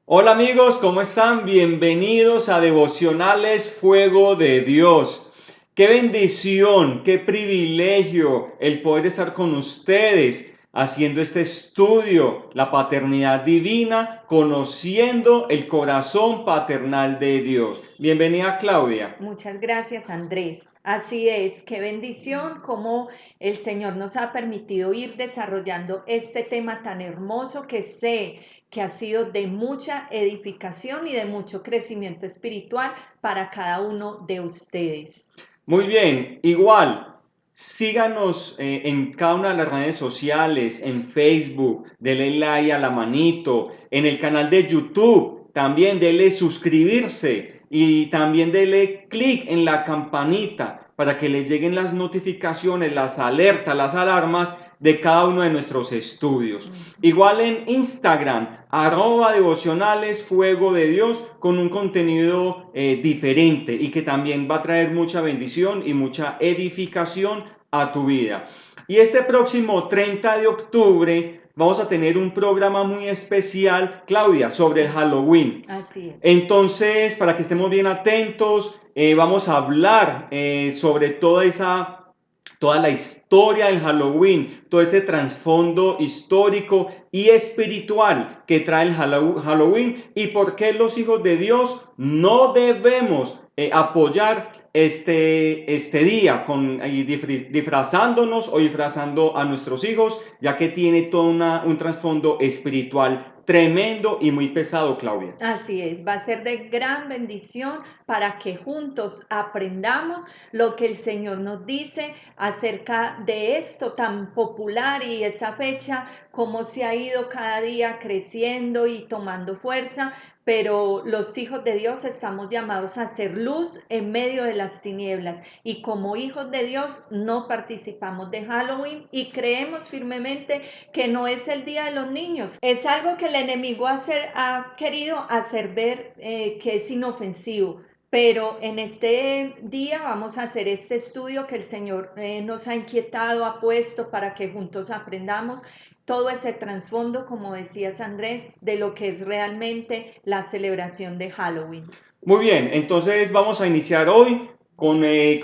Hola amigos, ¿cómo están? Bienvenidos a Devocionales Fuego de Dios. Qué bendición, qué privilegio el poder estar con ustedes haciendo este estudio, la paternidad divina, conociendo el corazón paternal de Dios. Bienvenida Claudia. Muchas gracias, Andrés. Así es, qué bendición cómo el Señor nos ha permitido ir desarrollando este tema tan hermoso que sé que ha sido de mucha edificación y de mucho crecimiento espiritual para cada uno de ustedes. Muy bien, igual, síganos en cada una de las redes sociales, en Facebook, denle like a la manito, en el canal de YouTube, también denle suscribirse y también denle clic en la campanita para que les lleguen las notificaciones, las alertas, las alarmas de cada uno de nuestros estudios. Igual en Instagram, @devocionales Fuego de Dios, con un contenido diferente y que también va a traer mucha bendición y mucha edificación a tu vida. Y este próximo 30 de octubre vamos a tener un programa muy especial, Claudia, sobre el Halloween. Así es. Entonces, para que estemos bien atentos, vamos a hablar sobre toda la historia del Halloween, todo ese trasfondo histórico y espiritual que trae el Halloween y por qué los hijos de Dios no debemos apoyar este día disfrazándonos o disfrazando a nuestros hijos, ya que tiene todo un trasfondo espiritual tremendo y muy pesado, Claudia. Así es, va a ser de gran bendición para que juntos aprendamos lo que el Señor nos dice acerca de esto tan popular y esa fecha, cómo se ha ido cada día creciendo y tomando fuerza, pero los hijos de Dios estamos llamados a ser luz en medio de las tinieblas y como hijos de Dios no participamos de Halloween y creemos firmemente que no es el día de los niños. Es algo que el enemigo ha querido hacer ver que es inofensivo. Pero en este día vamos a hacer este estudio que el Señor nos ha inquietado, ha puesto para que juntos aprendamos todo ese trasfondo, como decías Andrés, de lo que es realmente la celebración de Halloween. Muy bien, entonces vamos a iniciar hoy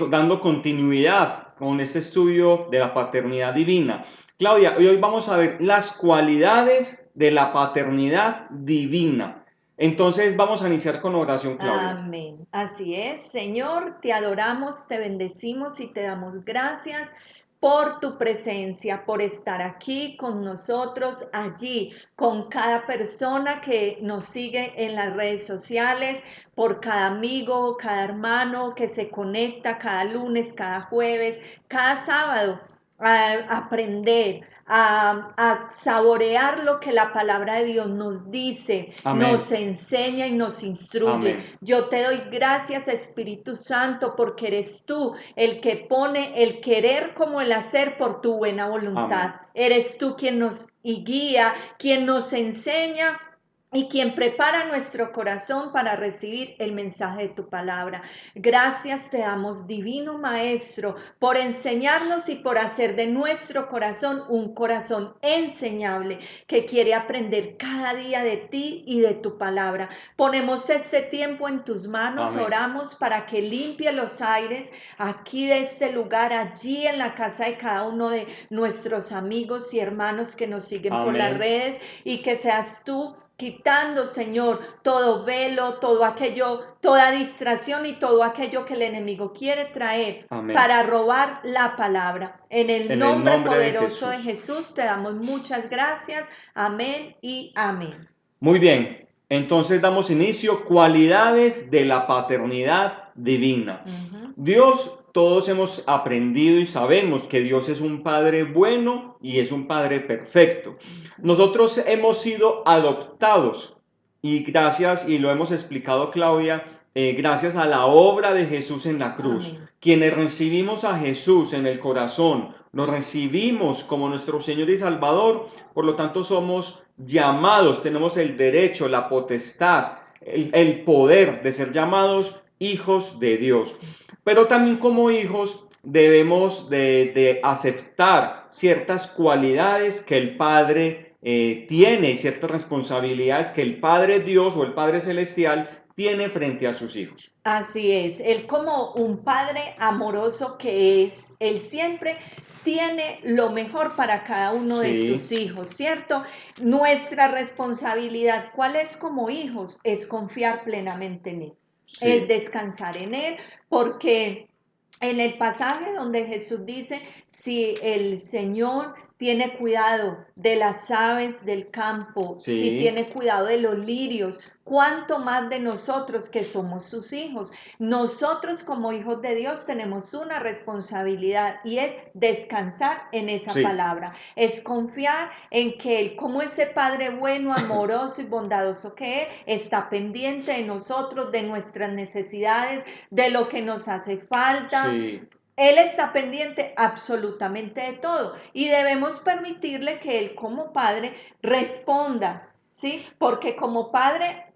dando continuidad con este estudio de la paternidad divina. Claudia, hoy vamos a ver las cualidades de la paternidad divina. Entonces vamos a iniciar con oración, Claudia. Amén. Así es, Señor, te adoramos, te bendecimos y te damos gracias por tu presencia, por estar aquí con nosotros, allí, con cada persona que nos sigue en las redes sociales, por cada amigo, cada hermano que se conecta cada lunes, cada jueves, cada sábado a aprender, a saborear lo que la palabra de Dios nos dice, nos Amén. enseña y nos instruye. Amén. Yo te doy gracias, Espíritu Santo, porque eres tú el que pone el querer como el hacer por tu buena voluntad. Amén. Eres tú quien nos guía, quien nos enseña y quien prepara nuestro corazón para recibir el mensaje de tu palabra. Gracias te damos, divino Maestro, por enseñarnos y por hacer de nuestro corazón un corazón enseñable que quiere aprender cada día de ti y de tu palabra. Ponemos este tiempo en tus manos, Amén. oramos para que limpie los aires aquí de este lugar, allí en la casa de cada uno de nuestros amigos y hermanos que nos siguen por las Amén. redes y que seas tú quitando, Señor, todo velo, todo aquello, toda distracción y todo aquello que el enemigo quiere traer Amén. para robar la palabra. En el En el nombre nombre de poderoso de Jesús. Jesús te damos muchas gracias. Amén y amén. Muy bien, entonces damos inicio, cualidades de la paternidad divina. Ujú. Dios, todos hemos aprendido y sabemos que Dios es un Padre bueno y es un Padre perfecto. Nosotros hemos sido adoptados y gracias, y lo hemos explicado Claudia, gracias a la obra de Jesús en la cruz. Amén. Quienes recibimos a Jesús en el corazón, lo recibimos como nuestro Señor y Salvador, por lo tanto somos llamados, tenemos el derecho, la potestad, el poder de ser llamados hijos de Dios. Pero también como hijos debemos de aceptar ciertas cualidades que el Padre tiene ciertas responsabilidades que el Padre Dios o el Padre Celestial tiene frente a sus hijos. Así es, Él como un padre amoroso que es, Él siempre tiene lo mejor para cada uno de sus Sí, hijos, ¿cierto? Nuestra responsabilidad, ¿cuál es como hijos? Es confiar plenamente en Él, es sí, descansar en Él, porque en el pasaje donde Jesús dice, si el Señor tiene cuidado de las aves del campo, si sí, tiene cuidado de los lirios, cuánto más de nosotros que somos sus hijos. Nosotros como hijos de Dios tenemos una responsabilidad y es descansar en esa sí. palabra, es confiar en que Él, como ese Padre bueno, amoroso y bondadoso que Él, está pendiente de nosotros, de nuestras necesidades, de lo que nos hace falta. Sí, Él está pendiente absolutamente de todo y debemos permitirle que Él como padre responda, ¿sí? Porque como padre,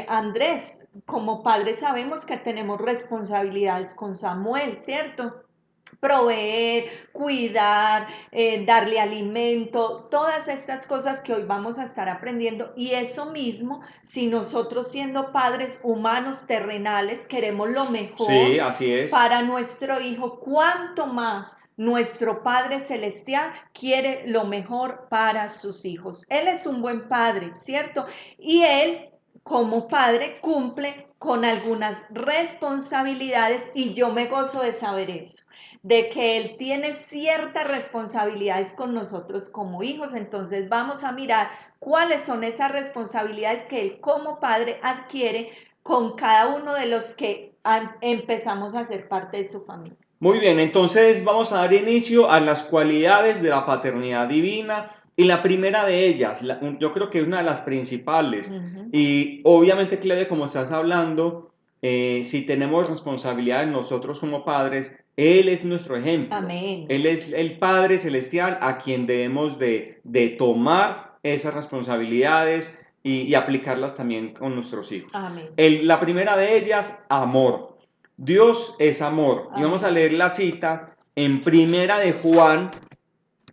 Andrés, como padre sabemos que tenemos responsabilidades con Samuel, ¿cierto? Proveer, cuidar, darle alimento, todas estas cosas que hoy vamos a estar aprendiendo. Y eso mismo, si nosotros siendo padres humanos terrenales queremos lo sí, mejor así es. para nuestro hijo, cuánto más nuestro Padre Celestial quiere lo mejor para sus hijos. Él es un buen padre, ¿cierto? Y él, como padre, cumple con algunas responsabilidades y yo me gozo de saber eso, de que Él tiene ciertas responsabilidades con nosotros como hijos. Entonces vamos a mirar cuáles son esas responsabilidades que Él como Padre adquiere con cada uno de los que empezamos a ser parte de su familia. Muy bien, entonces vamos a dar inicio a las cualidades de la paternidad divina y la primera de ellas, yo creo que es una de las principales Ujú. y obviamente, Claudia, como estás hablando, si tenemos responsabilidades nosotros como padres, Él es nuestro ejemplo, Amén. Él es el Padre Celestial a quien debemos de tomar esas responsabilidades y aplicarlas también con nuestros hijos. Amén. La primera de ellas, amor. Dios es amor. Y vamos a Amén. leer la cita en Primera de Juan,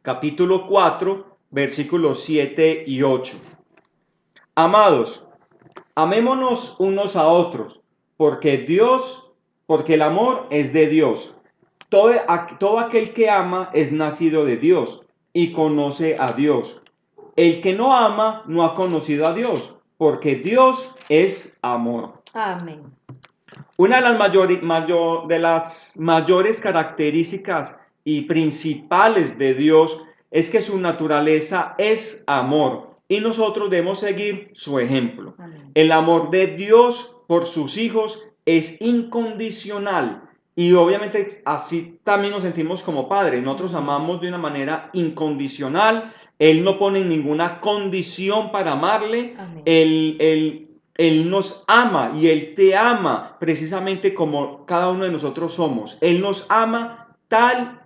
capítulo 4, versículos 7 y 8. Amados, amémonos unos a otros, porque el amor es de Dios. Todo aquel que ama es nacido de Dios y conoce a Dios. El que no ama no ha conocido a Dios, porque Dios es amor. Amén. Una de de las mayores características y principales de Dios es que su naturaleza es amor y nosotros debemos seguir su ejemplo. Amén. El amor de Dios por sus hijos es incondicional y obviamente así también nos sentimos como padres. Nosotros Amén. amamos de una manera incondicional. Él no pone ninguna condición para amarle. Amén. Él nos ama y Él te ama precisamente como cada uno de nosotros somos. Él nos ama tal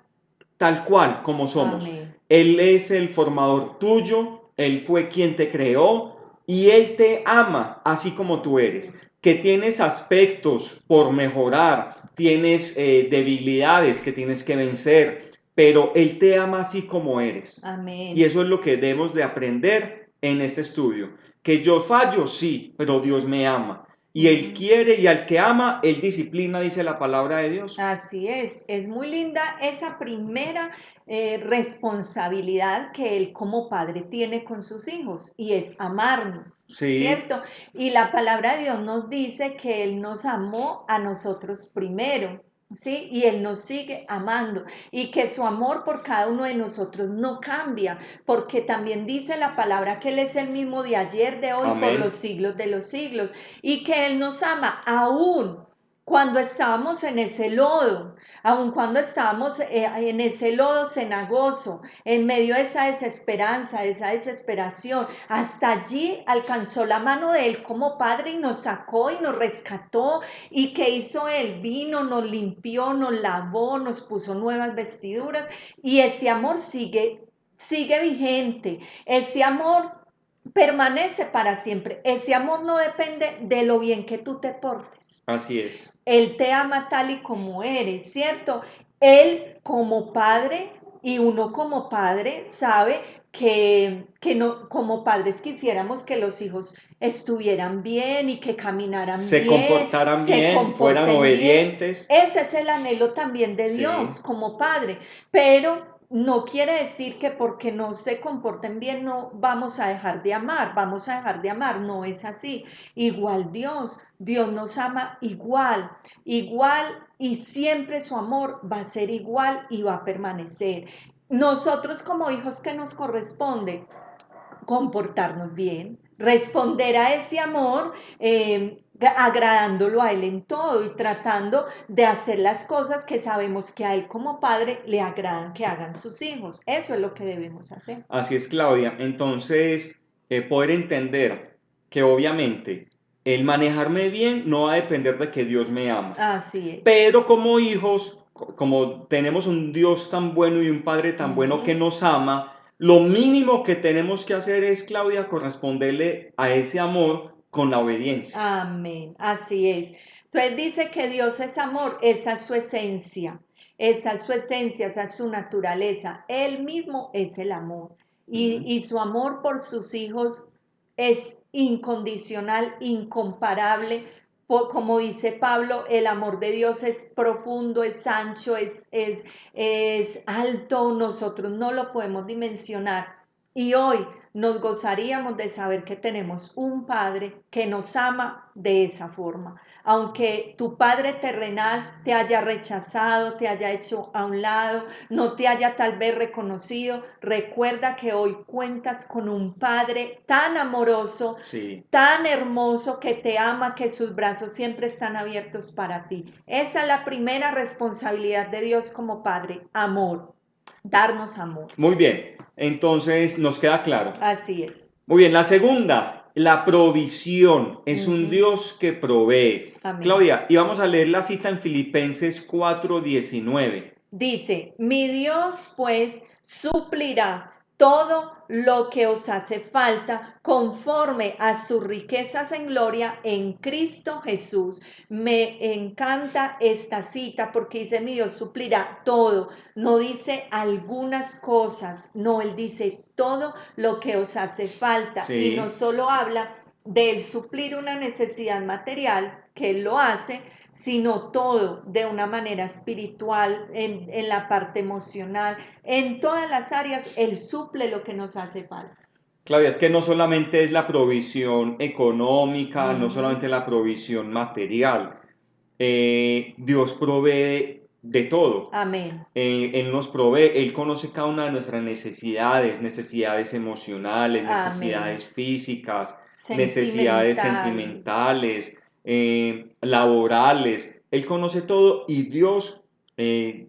cual como somos. Amén. Él es el formador tuyo, Él fue quien te creó y Él te ama así como tú eres. Que tienes aspectos por mejorar, tienes debilidades que tienes que vencer, pero Él te ama así como eres. Y Amén. eso es lo que debemos de aprender en este estudio. Que yo fallo, sí, pero Dios me ama. Y Él Ujú. quiere y al que ama, Él disciplina, dice la palabra de Dios. Así es muy linda esa primera responsabilidad que él como padre tiene con sus hijos y es amarnos, Sí, ¿cierto? Y la palabra de Dios nos dice que él nos amó a nosotros primero. ¿Sí? Y Él nos sigue amando y que su amor por cada uno de nosotros no cambia, porque también dice la palabra que Él es el mismo de ayer, de hoy, por los amén. siglos de los siglos, y que Él nos ama aún cuando estábamos en ese lodo, aun cuando estábamos en ese lodo cenagoso, en medio de esa desesperanza, de esa desesperación, hasta allí alcanzó la mano de Él como Padre y nos sacó y nos rescató. ¿Y qué hizo Él? Vino, nos limpió, nos lavó, nos puso nuevas vestiduras y ese amor sigue vigente. Ese amor permanece para siempre. Ese amor no depende de lo bien que tú te portes. Así es. Él te ama tal y como eres, ¿cierto? Él como padre y uno como padre sabe que no, como padres quisiéramos que los hijos estuvieran bien y que caminaran Se bien, comportaran se bien, fueran comporten bien. obedientes. Ese es el anhelo también de Dios Sí, como padre, pero no quiere decir que porque no se comporten bien no vamos a dejar de amar, vamos a dejar de amar, no es así. Igual Dios nos ama igual, igual y siempre su amor va a ser igual y va a permanecer. Nosotros como hijos que nos corresponde comportarnos bien, responder a ese amor agradándolo a Él en todo y tratando de hacer las cosas que sabemos que a Él como padre le agradan que hagan sus hijos. Eso es lo que debemos hacer. así es, Claudia. Entonces, poder entender que obviamente el manejarme bien no va a depender de que Dios me ama. Así es. Pero como hijos, como tenemos un Dios tan bueno y un Padre tan bueno que Ujú. nos ama, lo mínimo que tenemos que hacer es, Claudia, corresponderle a ese amor con la obediencia. Amén, así es. Entonces dice que Dios es amor, esa es su esencia, esa es su esencia, esa es su naturaleza. Él mismo es el amor Ujú. y su amor por sus hijos es incondicional, incomparable. Como dice Pablo, el amor de Dios es profundo, es ancho, es alto, nosotros no lo podemos dimensionar. Y hoy nos gozaríamos de saber que tenemos un Padre que nos ama de esa forma. Aunque tu Padre terrenal te haya rechazado, te haya hecho a un lado, no te haya tal vez reconocido, recuerda que hoy cuentas con un Padre tan amoroso, Sí. tan hermoso que te ama, que sus brazos siempre están abiertos para ti. Esa es la primera responsabilidad de Dios como Padre, amor, darnos amor. Muy bien. Entonces, nos queda claro. Así es. Muy bien, la segunda, la provisión. Es un Ujú. Dios que provee. Amén. Claudia, y vamos a leer la cita en Filipenses 4:19. Dice, mi Dios pues suplirá todo lo que os hace falta conforme a sus riquezas en gloria en Cristo Jesús. Me encanta esta cita porque dice, mi Dios suplirá todo. No dice algunas cosas, no, Él dice todo lo que os hace falta. Y no Sí, solo habla del suplir una necesidad material, que Él lo hace, sino todo de una manera espiritual, en la parte emocional, en todas las áreas, Él suple lo que nos hace falta. Claudia, es que no solamente es la provisión económica, no Ujú. solamente la provisión material. Dios provee de todo. Amén. Él nos provee, Él conoce cada una de nuestras necesidades, necesidades emocionales, Amén. necesidades físicas, necesidades Sentimentales. sentimentales, laborales. Él conoce todo y Dios,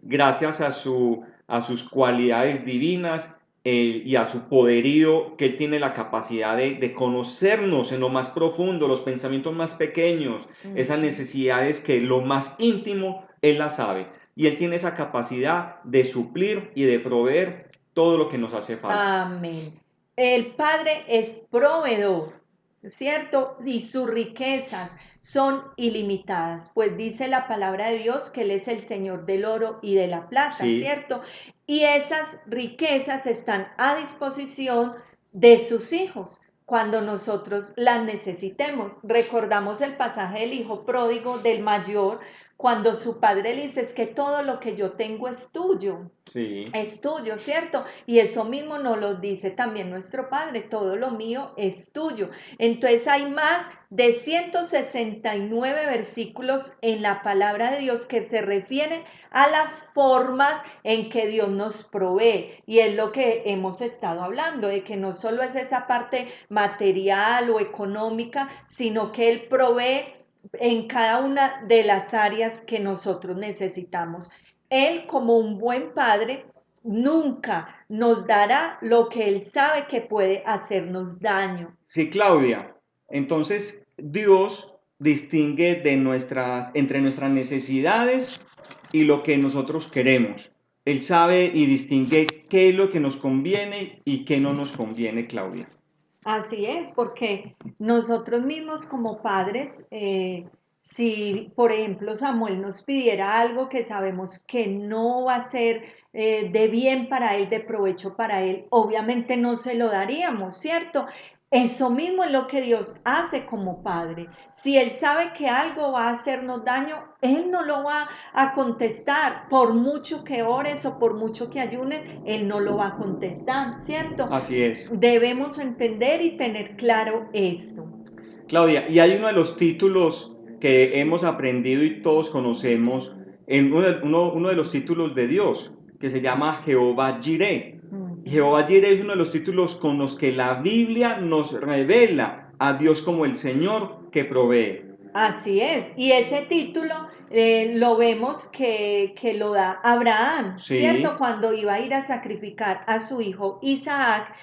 gracias a sus cualidades divinas y a su poderío, que Él tiene la capacidad de conocernos en lo más profundo, los pensamientos más pequeños, esas Ujú. necesidades que lo más íntimo Él las sabe. Y Él tiene esa capacidad de suplir y de proveer todo lo que nos hace falta. Amén. El Padre es proveedor, ¿cierto? Y sus riquezas son ilimitadas, pues dice la palabra de Dios que Él es el Señor del oro y de la plata, Sí, ¿cierto? Y esas riquezas están a disposición de sus hijos cuando nosotros las necesitemos. Recordamos el pasaje del hijo pródigo, del mayor, cuando su padre le dice, es que todo lo que yo tengo sí. es tuyo, ¿cierto? Y eso mismo nos lo dice también nuestro Padre, todo lo mío es tuyo. Entonces hay más de 169 versículos en la palabra de Dios que se refieren a las formas en que Dios nos provee. Y es lo que hemos estado hablando, de que no solo es esa parte material o económica, sino que Él provee en cada una de las áreas que nosotros necesitamos. Él, como un buen padre, nunca nos dará lo que Él sabe que puede hacernos daño. Sí, Claudia. Entonces, Dios distingue entre nuestras necesidades y lo que nosotros queremos. Él sabe y distingue qué es lo que nos conviene y qué no nos conviene, Claudia. Así es, porque nosotros mismos como padres, si por ejemplo Samuel nos pidiera algo que sabemos que no va a ser de bien para él, de provecho para él, obviamente no se lo daríamos, ¿cierto? Eso mismo es lo que Dios hace como Padre. Si Él sabe que algo va a hacernos daño, Él no lo va a contestar. Por mucho que ores o por mucho que ayunes, Él no lo va a contestar, ¿cierto? Así es. Debemos entender y tener claro esto. Claudia, y hay uno de los títulos que hemos aprendido y todos conocemos, uno de los títulos de Dios, que se llama Jehová Jireh. Jehová Jireh es uno de los títulos con los que la Biblia nos revela a Dios como el Señor que provee. Así es, y ese título lo vemos que lo da Abraham, ¿cierto? Sí, Cuando iba a ir a sacrificar a su hijo Isaac,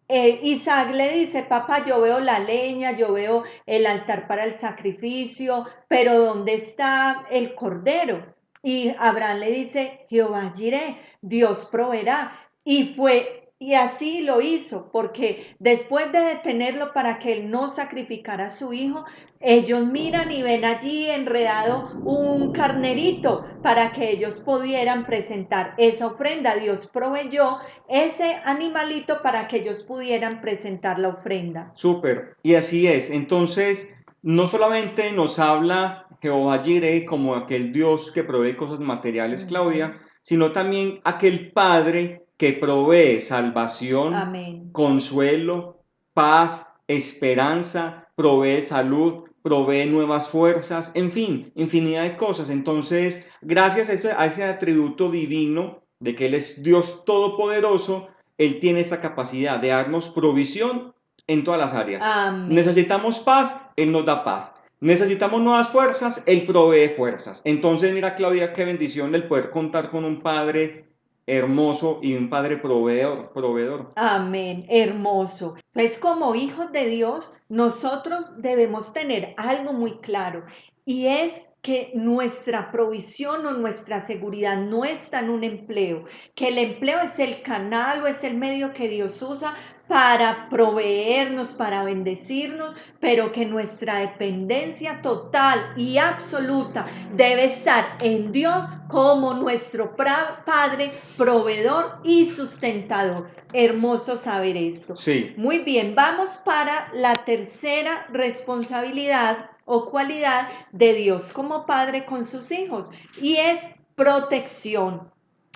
Isaac le dice, papá, yo veo la leña, yo veo el altar para el sacrificio, pero ¿dónde está el cordero? Y Abraham le dice, Jehová Jireh, Dios proveerá. Y así lo hizo, porque después de detenerlo para que él no sacrificara a su hijo, ellos miran y ven allí enredado un carnerito para que ellos pudieran presentar esa ofrenda. Dios proveyó ese animalito para que ellos pudieran presentar la ofrenda. súper. Y así es. Entonces, no solamente nos habla Jehová Jireh como aquel Dios que provee cosas materiales, Claudia, sino también aquel Padre que provee salvación, Amén. consuelo, paz, esperanza, provee salud, provee nuevas fuerzas, en fin, infinidad de cosas. Entonces, gracias a ese atributo divino de que Él es Dios todopoderoso, Él tiene esta capacidad de darnos provisión en todas las áreas. Amén. Necesitamos paz, Él nos da paz. Necesitamos nuevas fuerzas, Él provee fuerzas. Entonces, mira, Claudia, qué bendición el poder contar con un Padre hermoso y un Padre proveedor. Amén, hermoso. Pues como hijos de Dios, nosotros debemos tener algo muy claro y es que nuestra provisión o nuestra seguridad no está en un empleo, que el empleo es el canal o es el medio que Dios usa para proveernos, para bendecirnos, pero que nuestra dependencia total y absoluta debe estar en Dios como nuestro Padre, proveedor y sustentador. Hermoso saber esto. Sí, Muy bien, vamos para la tercera responsabilidad o cualidad de Dios como Padre con sus hijos y es protección.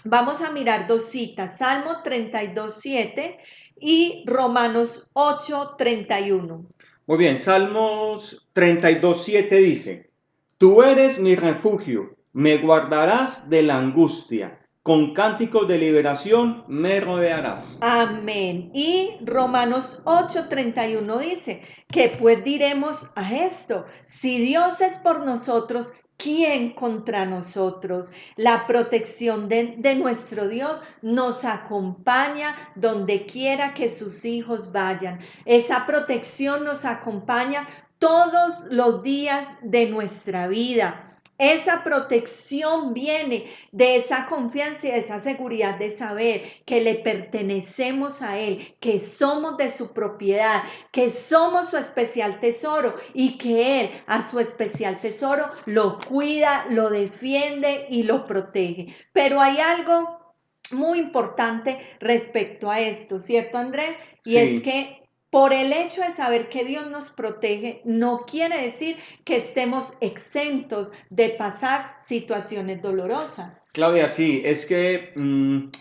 Vamos a mirar dos citas, Salmo 32:7 y Romanos 8:31. muy bien. Salmos 32:7 dice, Tú eres mi refugio, me guardarás de la angustia, con cánticos de liberación me rodearás. Amén. Y Romanos 8:31 dice, que pues diremos a esto, si Dios es por nosotros, ¿quién contra nosotros? La protección de nuestro Dios nos acompaña donde quiera que sus hijos vayan. Esa protección nos acompaña todos los días de nuestra vida. Esa protección viene de esa confianza y de esa seguridad de saber que le pertenecemos a Él, que somos de su propiedad, que somos su especial tesoro y que Él a su especial tesoro lo cuida, lo defiende y lo protege. Pero hay algo muy importante respecto a esto, ¿cierto, Andrés? Y es Sí, que por el hecho de saber que Dios nos protege, no quiere decir que estemos exentos de pasar situaciones dolorosas. Claudia, sí, es que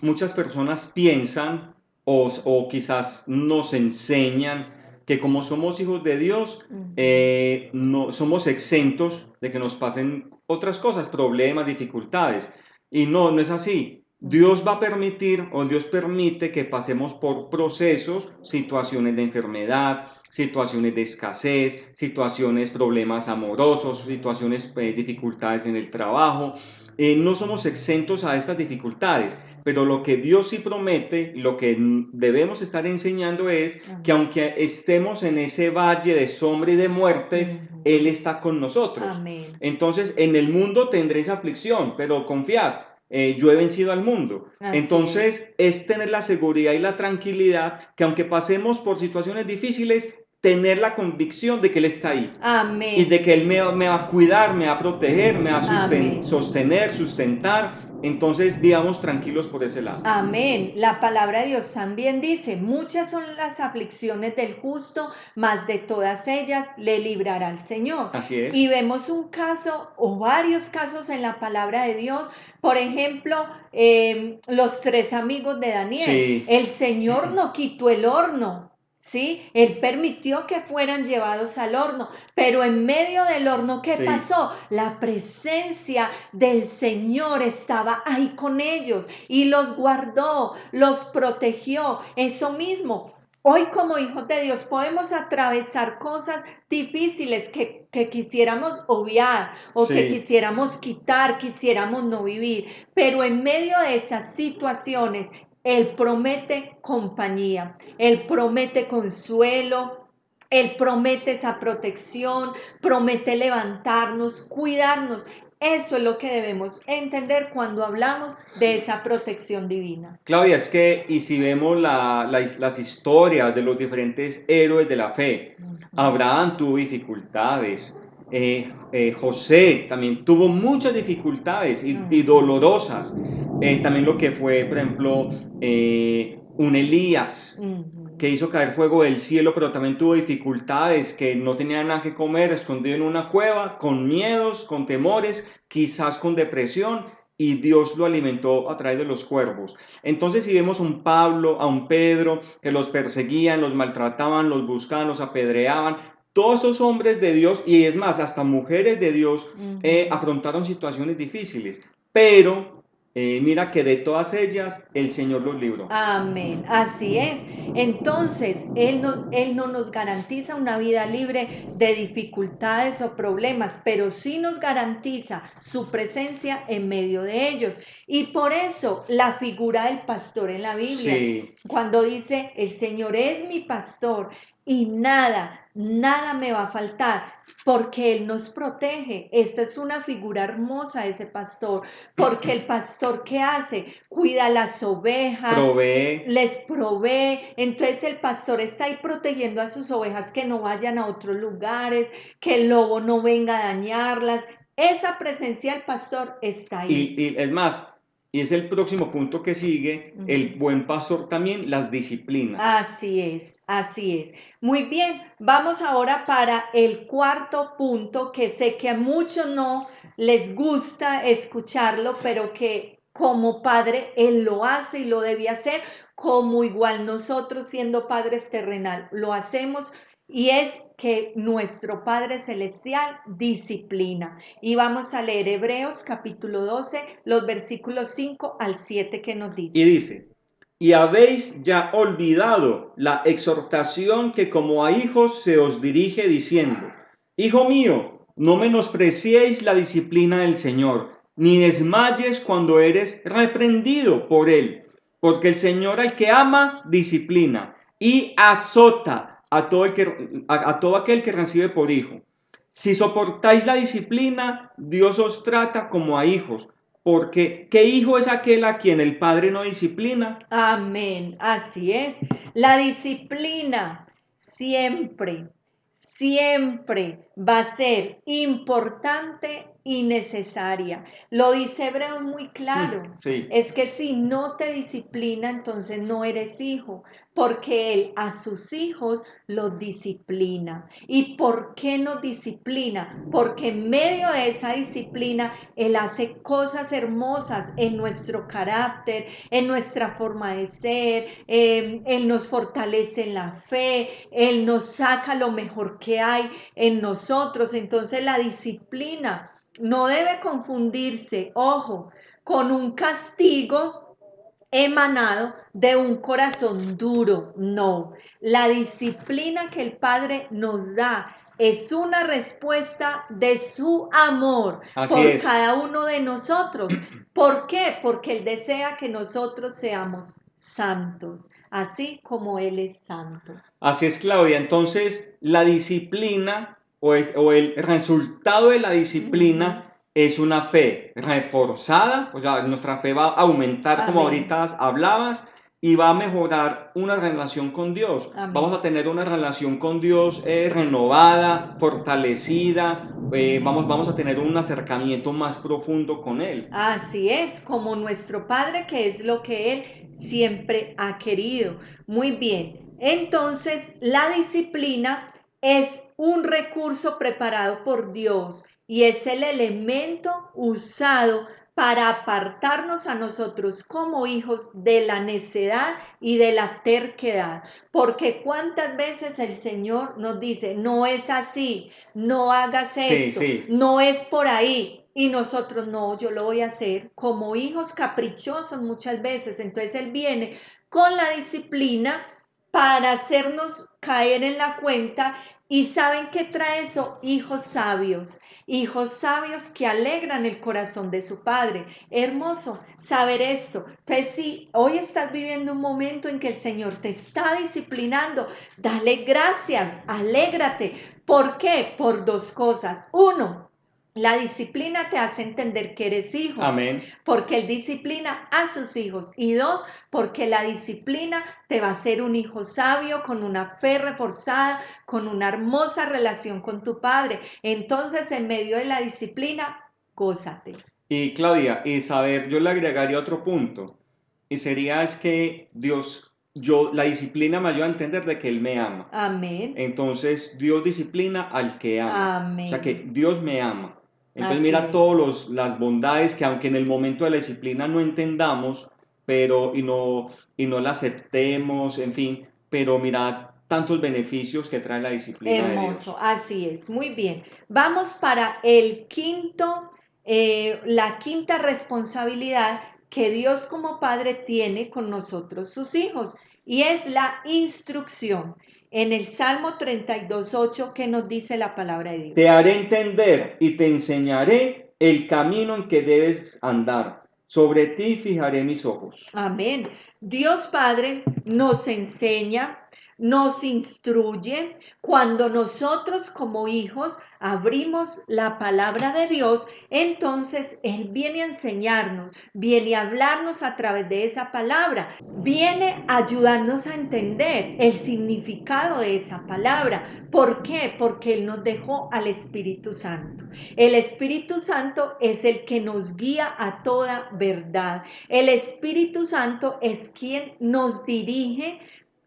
muchas personas piensan o quizás nos enseñan que como somos hijos de Dios, no somos exentos de que nos pasen otras cosas, problemas, dificultades. Y no, no es así. Dios va a permitir o Dios permite que pasemos por procesos, situaciones de enfermedad, situaciones de escasez, situaciones, problemas amorosos, situaciones, dificultades en el trabajo. No somos exentos a estas dificultades, pero lo que Dios sí promete, lo que debemos estar enseñando es que aunque estemos en ese valle de sombra y de muerte, Él está con nosotros. Amén. Entonces, en el mundo tendréis aflicción, pero confiad, yo he vencido al mundo. Así es. Entonces, es tener la seguridad y la tranquilidad que aunque pasemos por situaciones difíciles, tener la convicción de que Él está ahí y Amén. de que Él me va a cuidar, me va a proteger, me va a Amén. sostener, sustentar Entonces vivamos tranquilos por ese lado. Amén. La palabra de Dios también dice, muchas son las aflicciones del justo, mas de todas ellas le librará el Señor. Así es. Y vemos un caso o varios casos en la palabra de Dios. Por ejemplo, los 3 amigos de Daniel. Sí. El Señor no quitó el horno. ¿Sí? Él permitió que fueran llevados al horno, pero en medio del horno, ¿qué Sí. pasó? La presencia del Señor estaba ahí con ellos y los guardó, los protegió. Eso mismo. Hoy como hijos de Dios podemos atravesar cosas difíciles que quisiéramos obviar o que Sí. quisiéramos quitar, quisiéramos no vivir, pero en medio de esas situaciones Él promete compañía, Él promete consuelo, Él promete esa protección, promete levantarnos, cuidarnos. Eso es lo que debemos entender cuando hablamos de esa protección divina. Claudia, es que, y si vemos las historias de los diferentes héroes de la fe, Abraham tuvo dificultades, José también tuvo muchas dificultades y dolorosas. También lo que fue, por ejemplo, un Elías que hizo caer fuego del cielo, pero también tuvo dificultades, que no tenía nada que comer, escondido en una cueva, con miedos, con temores, quizás con depresión, y Dios lo alimentó a través de los cuervos. Entonces, si vemos a un Pablo, a un Pedro, que los perseguían, los maltrataban, los buscaban, los apedreaban, todos esos hombres de Dios, y es más, hasta mujeres de Dios, afrontaron situaciones difíciles, pero mira que de todas ellas el Señor los libró. Amén, así es. Entonces, Él no nos garantiza una vida libre de dificultades o problemas, pero sí nos garantiza su presencia en medio de ellos. Y por eso la figura del pastor en la Biblia, Sí. cuando dice, el Señor es mi pastor y nada me va a faltar, porque Él nos protege. Esa es una figura hermosa, ese pastor, porque el pastor, ¿qué hace? Cuida las ovejas, Provee. les provee. Entonces el pastor está ahí protegiendo a sus ovejas que no vayan a otros lugares, que el lobo no venga a dañarlas. Esa presencia del pastor está ahí. Y es más, y es el próximo punto que sigue, el buen pastor también las disciplina. Así es, así es. Muy bien, vamos ahora para el cuarto punto que sé que a muchos no les gusta escucharlo, pero que como padre Él lo hace y lo debe hacer, como igual nosotros siendo padres terrenal lo hacemos, y es que nuestro Padre Celestial disciplina. Y vamos a leer Hebreos capítulo 12, los versículos 5 al 7 que nos Y dice. dice, y habéis ya olvidado la exhortación que como a hijos se os dirige diciendo, Hijo mío, no menospreciéis la disciplina del Señor, ni desmayes cuando eres reprendido por Él, porque el Señor al que ama, disciplina y azota a todo aquel que recibe por hijo. Si soportáis la disciplina, Dios os trata como a hijos, porque ¿qué hijo es aquel a quien el padre no disciplina? Amén, así es. La disciplina siempre, siempre va a ser importante y necesaria. Lo dice Hebreos muy claro. Sí. Es que si no te disciplina, entonces no eres hijo, porque Él a sus hijos los disciplina. ¿Y por qué nos disciplina? Porque en medio de esa disciplina Él hace cosas hermosas en nuestro carácter, en nuestra forma de ser. Él nos fortalece en la fe, Él nos saca lo mejor que hay en nosotros. Entonces la disciplina no debe confundirse, ojo, con un castigo emanado de un corazón duro. No, la disciplina que el Padre nos da es una respuesta de su amor por cada uno de nosotros. ¿Por qué? Porque Él desea que nosotros seamos santos, así como Él es santo. Así es, Claudia. Entonces, la disciplina o el resultado de la disciplina es una fe reforzada, o sea, nuestra fe va a aumentar como Amén. ahorita hablabas, y va a mejorar una relación con Dios. Amén. Vamos a tener una relación con Dios renovada, fortalecida, vamos a tener un acercamiento más profundo con Él. Así es, como nuestro Padre, que es lo que Él siempre ha querido. Muy bien, entonces la disciplina es un recurso preparado por Dios y es el elemento usado para apartarnos a nosotros como hijos de la necedad y de la terquedad. Porque cuántas veces el Señor nos dice, no es así, no hagas Sí, esto, sí. no es por ahí. Y nosotros no, yo lo voy a hacer como hijos caprichosos muchas veces. Entonces Él viene con la disciplina para hacernos caer en la cuenta. ¿Y saben qué trae eso? Hijos sabios que alegran el corazón de su padre. Hermoso saber esto. Pues si hoy estás viviendo un momento en que el Señor te está disciplinando, dale gracias, alégrate. ¿Por qué? Por dos cosas. Uno, la disciplina te hace entender que eres hijo, Amén. porque Él disciplina a sus hijos. Y dos, porque la disciplina te va a hacer un hijo sabio, con una fe reforzada, con una hermosa relación con tu padre. Entonces, en medio de la disciplina, gózate. Y Claudia, y saber, yo le agregaría otro punto, y sería es que la disciplina me ayuda a entender de que Él me ama. Amén. Entonces Dios disciplina al que ama. O sea que Amén. Dios me ama. Entonces Así mira es. todas las bondades que aunque en el momento de la disciplina no entendamos, pero y no la aceptemos, en fin, pero mira tantos beneficios que trae la disciplina de Hermoso, Dios. así es. Muy bien. Vamos para la quinta responsabilidad que Dios como Padre tiene con nosotros, sus hijos, y es la instrucción. En el Salmo 32:8, ¿qué nos dice la palabra de Te Dios? haré entender y te enseñaré el camino en que debes andar. Sobre ti fijaré mis ojos. Amén. Dios Padre nos enseña, nos instruye cuando nosotros como hijos abrimos la palabra de Dios, entonces Él viene a enseñarnos, viene a hablarnos a través de esa palabra, viene a ayudarnos a entender el significado de esa palabra. ¿Por qué? Porque Él nos dejó al Espíritu Santo. El Espíritu Santo es el que nos guía a toda verdad. El Espíritu Santo es quien nos dirige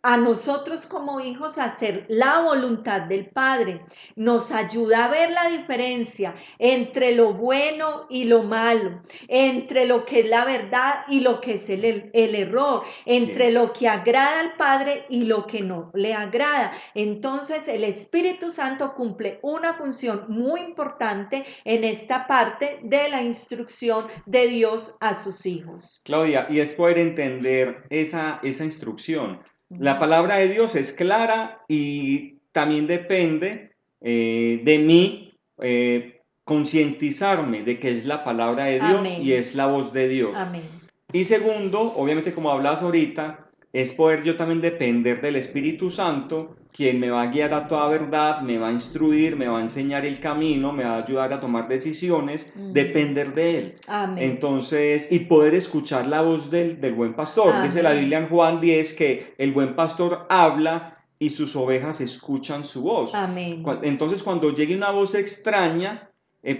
a nosotros como hijos a hacer la voluntad del Padre. Nos ayuda a ver la diferencia entre lo bueno y lo malo, entre lo que es la verdad y lo que es el error, Así entre es. lo que agrada al Padre y lo que no le agrada. Entonces el Espíritu Santo cumple una función muy importante en esta parte de la instrucción de Dios a sus hijos. Claudia, y es poder entender esa instrucción. La Ujú. palabra de Dios es clara y también depende de mí concientizarme de que es la palabra de Dios y Amén. es la voz de Dios. Amén. Y segundo, obviamente como hablas ahorita, es poder yo también depender del Espíritu Santo, quien me va a guiar a toda verdad, me va a instruir, me va a enseñar el camino, me va a ayudar a tomar decisiones, depender de Él. Amén. Entonces, y poder escuchar la voz del buen pastor. Dice la Biblia Amén. en Juan 10 que el buen pastor habla y sus ovejas escuchan su voz. Amén. Entonces, cuando llegue una voz extraña,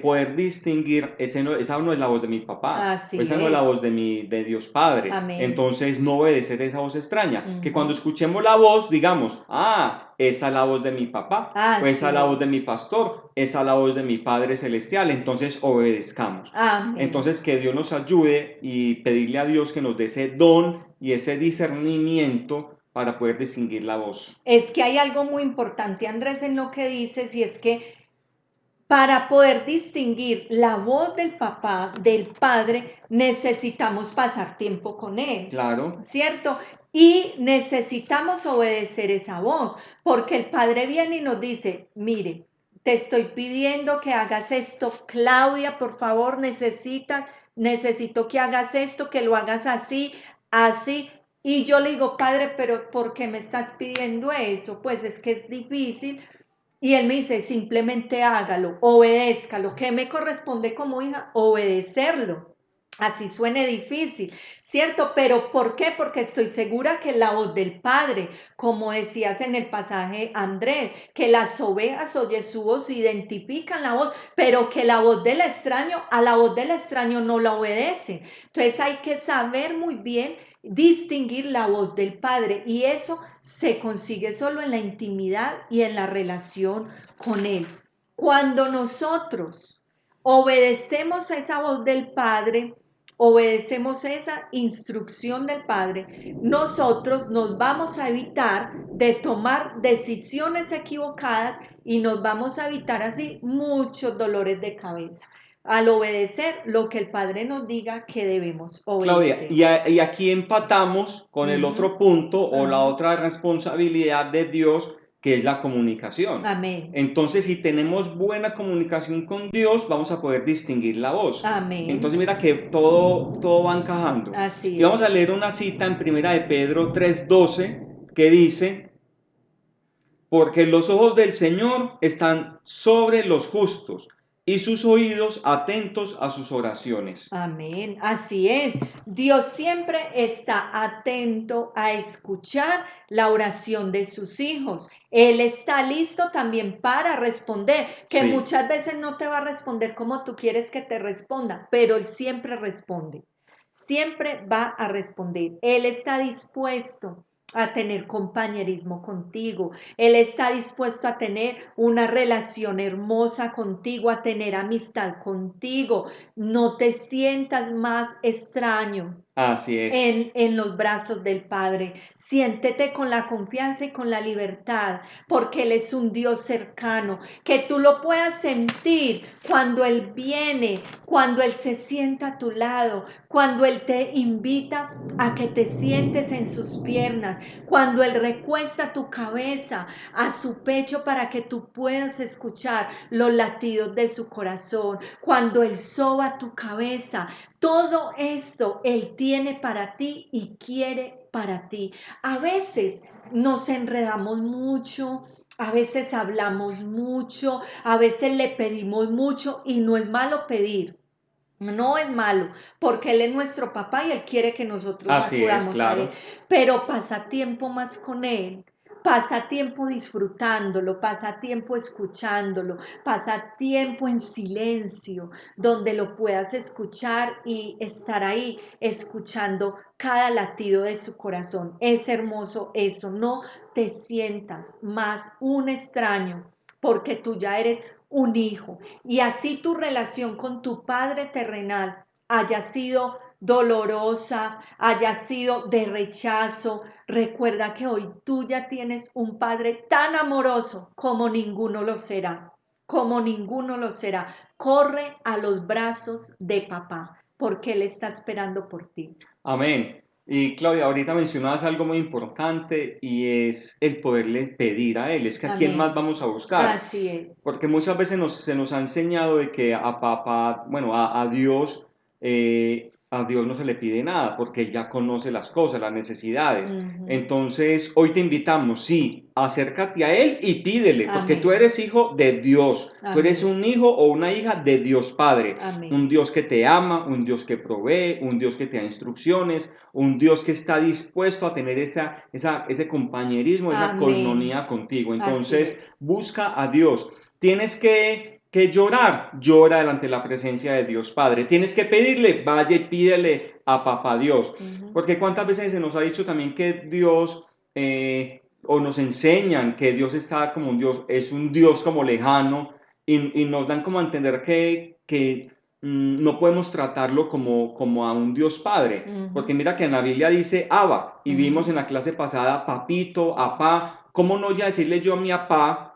poder distinguir, esa no es la voz de mi papá, o Así esa no es la voz es. de Dios Padre. Amén. Entonces, no obedecer esa voz extraña. Que cuando Ujú. escuchemos la voz, digamos, esa es la voz de mi papá, o esa es Así la voz de es. mi pastor, esa es la voz de mi Padre Celestial. Entonces, obedezcamos. Amén. Entonces, que Dios nos ayude y pedirle a Dios que nos dé ese don y ese discernimiento para poder distinguir la voz. Es que hay algo muy importante, Andrés, en lo que dices, y es que para poder distinguir la voz del papá, del padre, necesitamos pasar tiempo con él, Claro, ¿cierto? Y necesitamos obedecer esa voz, porque el padre viene y nos dice, mire, te estoy pidiendo que hagas esto, Claudia, por favor, necesito que hagas esto, que lo hagas así, así. Y yo le digo, padre, pero ¿por qué me estás pidiendo eso? Pues es que es difícil. Y él me dice, simplemente hágalo, obedézcalo. ¿Qué me corresponde como hija? Obedecerlo. Así suene difícil, ¿cierto? Pero ¿por qué? Porque estoy segura que la voz del Padre, como decías en el pasaje Andrés, que las ovejas oye su voz, identifican la voz, pero que la voz del extraño, a la voz del extraño no la obedece. Entonces hay que saber muy bien distinguir la voz del Padre y eso se consigue solo en la intimidad y en la relación con Él. Cuando nosotros obedecemos a esa voz del Padre, obedecemos esa instrucción del Padre, nosotros nos vamos a evitar de tomar decisiones equivocadas y nos vamos a evitar así muchos dolores de cabeza al obedecer lo que el Padre nos diga que debemos Claudia, obedecer. y aquí empatamos con el Ujú, otro punto o la ajá. otra responsabilidad de Dios, que es la comunicación. Amén. Entonces, si tenemos buena comunicación con Dios, vamos a poder distinguir la voz. Amén. Entonces, mira que todo va encajando. Así Y vamos a es. leer una cita en Primera de Pedro 3:12 que dice, porque los ojos del Señor están sobre los justos y sus oídos atentos a sus oraciones. Amén, así es. Dios siempre está atento a escuchar la oración de sus hijos. Él está listo también para responder, que Sí, muchas veces no te va a responder como tú quieres que te responda, pero Él siempre responde. Siempre va a responder. Él está dispuesto a tener compañerismo contigo. Él está dispuesto a tener una relación hermosa contigo, a tener amistad contigo. No te sientas más extraño así es. en los brazos del Padre. Siéntete con la confianza y con la libertad, porque Él es un Dios cercano, que tú lo puedas sentir cuando Él viene, cuando Él se sienta a tu lado, cuando Él te invita a que te sientes en sus piernas, cuando Él recuesta tu cabeza a su pecho para que tú puedas escuchar los latidos de su corazón, cuando Él soba tu cabeza. Todo eso Él tiene para ti y quiere para ti. A veces nos enredamos mucho, a veces hablamos mucho, a veces le pedimos mucho y no es malo pedir. No es malo, porque Él es nuestro papá y Él quiere que nosotros Así es, acudamos a Él, claro. pero pasa tiempo más con Él, pasa tiempo disfrutándolo, pasa tiempo escuchándolo, pasa tiempo en silencio, donde lo puedas escuchar y estar ahí escuchando cada latido de su corazón. Es hermoso eso, no te sientas más un extraño, porque tú ya eres un hijo y así tu relación con tu Padre terrenal haya sido dolorosa, haya sido de rechazo, recuerda que hoy tú ya tienes un Padre tan amoroso como ninguno lo será, como ninguno lo será. Corre a los brazos de papá, porque Él está esperando por ti. Amén. Y Claudia, ahorita mencionabas algo muy importante y es el poderle pedir a Él. Es que a quién más Amén. vamos a buscar. Así es. Porque muchas veces se nos ha enseñado de que a papá, bueno, a Dios no se le pide nada porque Él ya conoce las cosas, las necesidades. Ujú. Entonces, hoy te invitamos, sí, acércate a Él y pídele, porque tú Amén. eres hijo de Dios. Tú eres Amén. un hijo o una hija de Dios Padre. Un Amén. Dios que te ama, un Dios que provee, un Dios que te da instrucciones, un Dios que está dispuesto a tener ese compañerismo, esa Amén. coinonía contigo. Así Entonces, es. busca a Dios. Tienes que llorar, llora delante de la presencia de Dios Padre. Tienes que pedirle, vaya y pídele a Papá Dios. Ujú. Porque cuántas veces se nos ha dicho también que Dios, o nos enseñan que Dios está como un Dios, es un Dios como lejano, y nos dan como a entender que no podemos tratarlo como a un Dios Padre. Porque Ujú. mira que en la Biblia dice Abba, y vimos Ujú. en la clase pasada papito, apá. ¿Cómo no ya decirle yo a mi apá,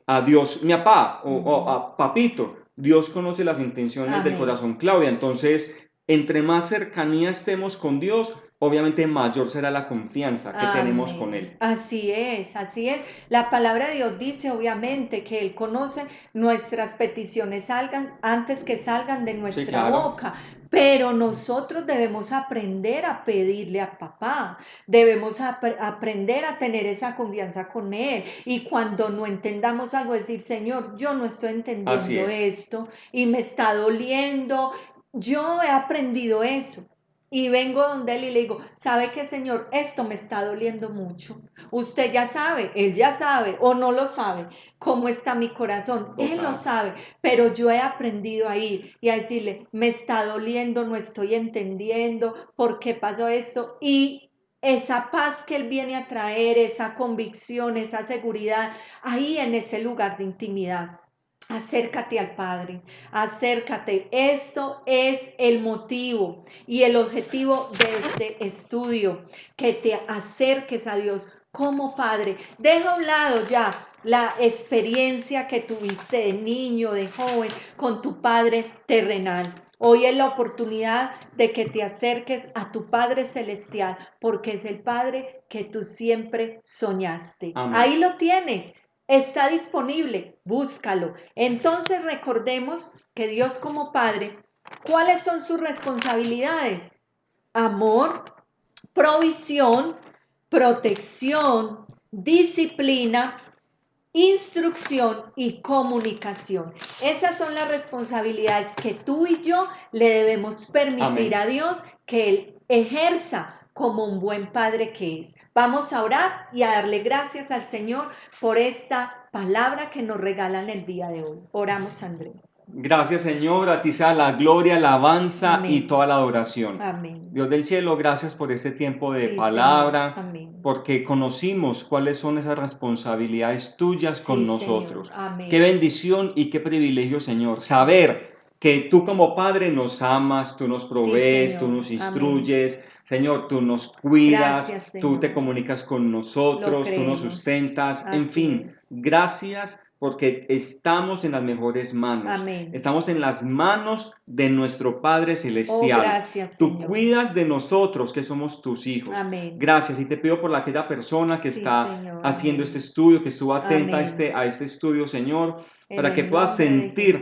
a Dios, mi apá o Ujú. a papito? Dios conoce las intenciones del Amén. corazón, Claudia. Entonces, entre más cercanía estemos con Dios, obviamente mayor será la confianza que tenemos con Amén. Él. Así es, así es. La palabra de Dios dice obviamente que Él conoce nuestras peticiones salgan antes que salgan de Sí, nuestra claro. boca, pero nosotros debemos aprender a pedirle a papá, debemos aprender a tener esa confianza con Él y cuando no entendamos algo decir, Señor, yo no estoy Así entendiendo es. esto y me está doliendo. yo he aprendido eso. Y vengo donde él y le digo, ¿sabe qué, Señor? Esto me está doliendo mucho. Usted ya sabe, él ya sabe o no lo sabe cómo está mi corazón. Él lo Total. sabe, pero yo he aprendido a ir y a decirle, me está doliendo, no estoy entendiendo por qué pasó esto. Y esa paz que él viene a traer, esa convicción, esa seguridad, ahí en ese lugar de intimidad. Acércate al Padre, acércate. Eso es el motivo y el objetivo de este estudio, que te acerques a Dios como Padre. Deja a un lado ya la experiencia que tuviste de niño, de joven, con tu Padre terrenal. Hoy es la oportunidad de que te acerques a tu Padre celestial, porque es el Padre que tú siempre soñaste. Amén. Ahí lo tienes. Está disponible, búscalo. Entonces recordemos que Dios como Padre, ¿cuáles son sus responsabilidades? Amor, provisión, protección, disciplina, instrucción y comunicación. Esas son las responsabilidades que tú y yo le debemos permitir Amén. a Dios que Él ejerza como un buen padre que es. Vamos a orar y a darle gracias al Señor por esta palabra que nos regalan el día de hoy. Oramos, Andrés. Gracias, Señor, a ti sea la gloria, alabanza y Amén. toda la adoración. Amén. Dios del cielo, gracias por este tiempo de Sí, Señor. palabra, Amén. porque conocimos cuáles son esas responsabilidades tuyas con Sí, Señor. nosotros. Qué Amén. bendición y qué privilegio, Señor, saber que tú como Padre nos amas, tú nos Sí, provees, tú Señor. nos Amén. instruyes, Señor, tú nos cuidas, Gracias, tú te Señor. comunicas con Lo nosotros, tú nos creemos. sustentas, en Así fin, es. gracias porque estamos en las mejores manos. Amén. Estamos en las manos de nuestro Padre Oh, Celestial. gracias, Tú Señor. cuidas de nosotros que somos tus hijos. Amén. Gracias y te pido por aquella persona que Sí, está Señor. haciendo Amén. este estudio, que estuvo atenta Amén. a este estudio, Señor, En para que el pueda nombre de sentir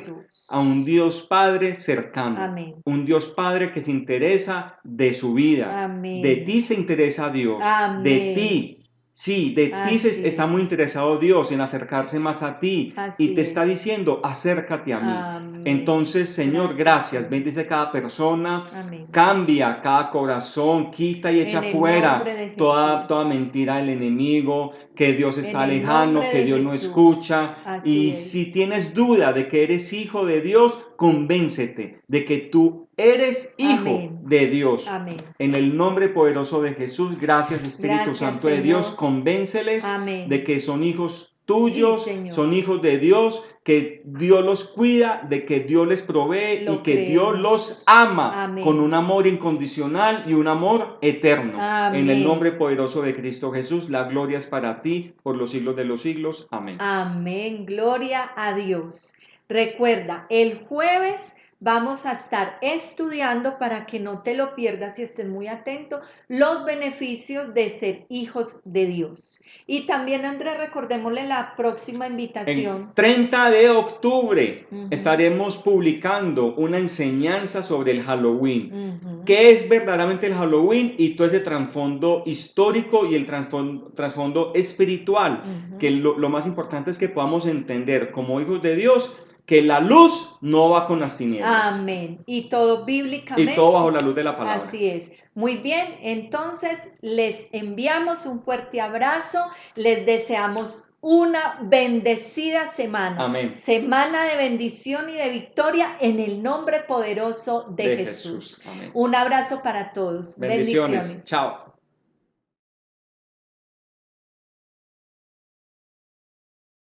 a un Jesús. Dios Padre cercano, Amén. un Dios Padre que se interesa de su vida. De Amén. ti se interesa Dios, de Amén. ti. Sí, de ti Así está muy es. interesado Dios en acercarse más a ti y Así te está es. diciendo, acércate a mí. Amén. Entonces, Señor, Gracias, gracias. Señor. Bendice cada persona, Amén. cambia cada corazón, quita y echa En el nombre fuera de toda Jesús. mentira del enemigo, que Dios En está el nombre lejano, que de Dios no Jesús. escucha. Así Y si es. tienes duda de que eres hijo de Dios, convéncete de que tú eres hijo Amén. de Dios. Amén. En el nombre poderoso de Jesús, gracias Espíritu Gracias, Santo de Dios, Señor. convénceles de Amén. que son hijos Sí, tuyos, Señor. son hijos de Dios, que Dios los cuida, de que Dios les provee y Lo que Dios creemos. los ama con un Amén. amor incondicional y un amor eterno. En el nombre Amén. poderoso de Cristo Jesús, la gloria es para ti por los siglos de los siglos. Amén. Amén. Gloria a Dios. Recuerda, el jueves vamos a estar estudiando para que no te lo pierdas y estés muy atento los beneficios de ser hijos de Dios. Y también, Andrés, recordémosle la próxima El invitación. 30 de octubre Ujú, estaremos publicando una enseñanza sobre el Halloween. ujú, ¿Qué es verdaderamente el Halloween? Y todo ese trasfondo histórico y el trasfondo espiritual. Que ujú. lo más importante es que podamos entender como hijos de Dios que la luz no va con las tinieblas. Amén. Y todo Y todo bajo bíblicamente. la luz de la palabra. Así es. Muy bien, entonces les enviamos un fuerte abrazo, les deseamos una bendecida semana, Amén. semana de bendición y de victoria en el nombre poderoso de Jesús. Amén. Un abrazo para todos. Bendiciones. Bendiciones. Chao.